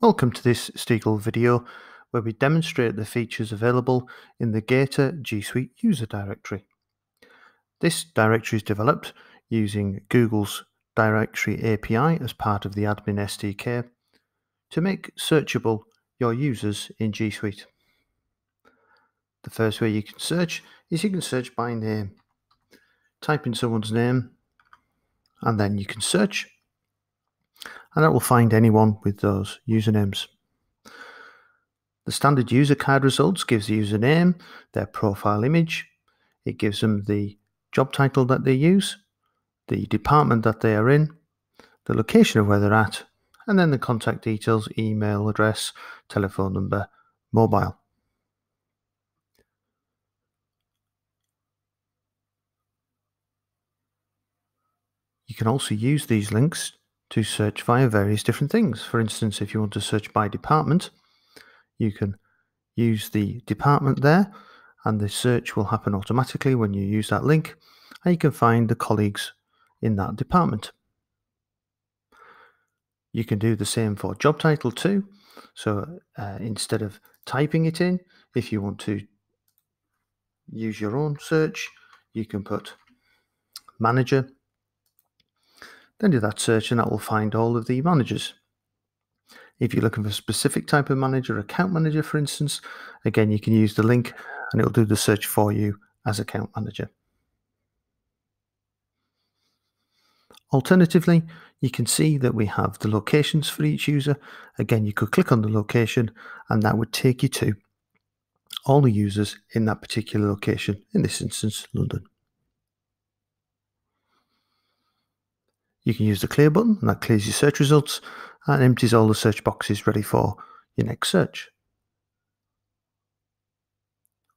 Welcome to this Steegle video where we demonstrate the features available in the GAITOR G Suite user directory. This directory is developed using Google's Directory API as part of the Admin SDK to make searchable your users in G Suite. The first way you can search is you can search by name. Type in someone's name and then you can search, and that will find anyone with those usernames. The standard user card results gives the username, their profile image, it gives them the job title that they use, the department that they are in, the location of where they're at, and then the contact details, email address, telephone number, mobile. You can also use these links to search via various different things. For instance, if you want to search by department, you can use the department there, and the search will happen automatically when you use that link, and you can find the colleagues in that department. You can do the same for job title too. So instead of typing it in, if you want to use your own search, you can put manager, then do that search, and that will find all of the managers. If you're looking for a specific type of manager, account manager for instance, again you can use the link and it will do the search for you as account manager. Alternatively, you can see that we have the locations for each user. Again, you could click on the location and that would take you to all the users in that particular location, in this instance, London. You can use the clear button and that clears your search results and empties all the search boxes ready for your next search.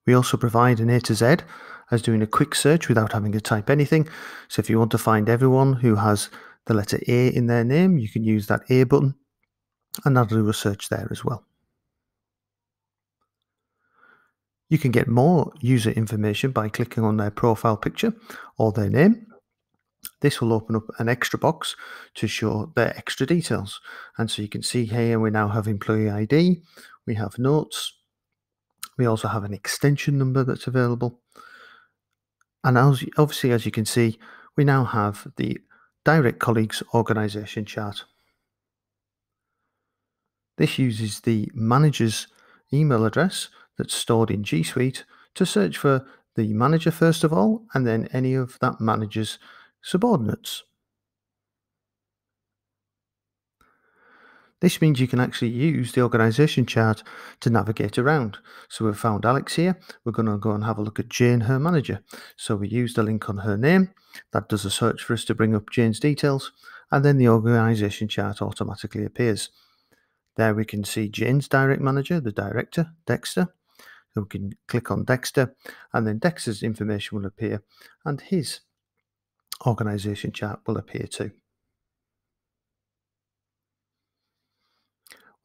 We also provide an A to Z as doing a quick search without having to type anything. So if you want to find everyone who has the letter A in their name, you can use that A button and that'll do a search there as well. You can get more user information by clicking on their profile picture or their name. This will open up an extra box to show their extra details. And so you can see here we now have employee ID, we have notes, we also have an extension number that's available. And obviously, as you can see, we now have the direct colleagues organization chart. This uses the manager's email address that's stored in G Suite to search for the manager first of all, and then any of that manager's subordinates. This means you can actually use the organization chart to navigate around. So we've found Alex here. We're going to go and have a look at Jane, her manager. So we use the link on her name. That does a search for us to bring up Jane's details, and then the organization chart automatically appears. There we can see Jane's direct manager, the director, Dexter. So we can click on Dexter, and then Dexter's information will appear, and his organization chart will appear too.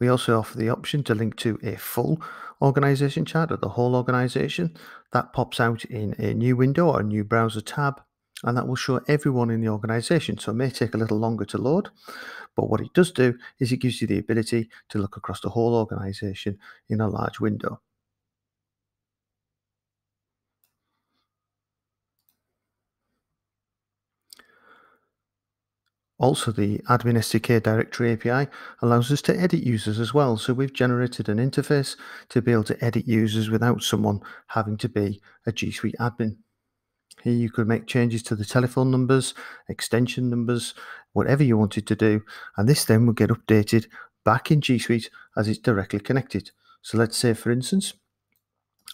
We also offer the option to link to a full organization chart of the whole organization. That pops out in a new window or a new browser tab, and that will show everyone in the organization. So it may take a little longer to load, but what it does do is it gives you the ability to look across the whole organization in a large window. Also, the Admin SDK Directory API allows us to edit users as well. So we've generated an interface to be able to edit users without someone having to be a G Suite admin. Here you could make changes to the telephone numbers, extension numbers, whatever you wanted to do. And this then will get updated back in G Suite as it's directly connected. So let's say, for instance,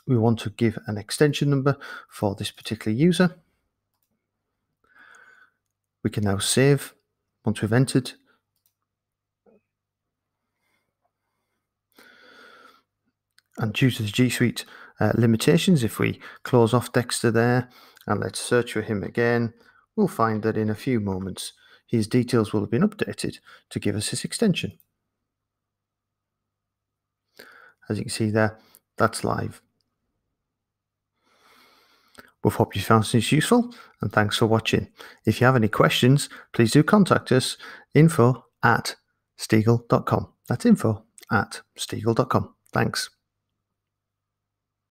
we want to give an extension number for this particular user. We can now save once we've entered. And due to the G Suite limitations, if we close off Dexter there and let's search for him again, we'll find that in a few moments his details will have been updated to give us his extension. As you can see there, that's live. We hope you found this useful, and thanks for watching. If you have any questions, please do contact us, info@Steegle.com. That's info at Steegle.com. Thanks.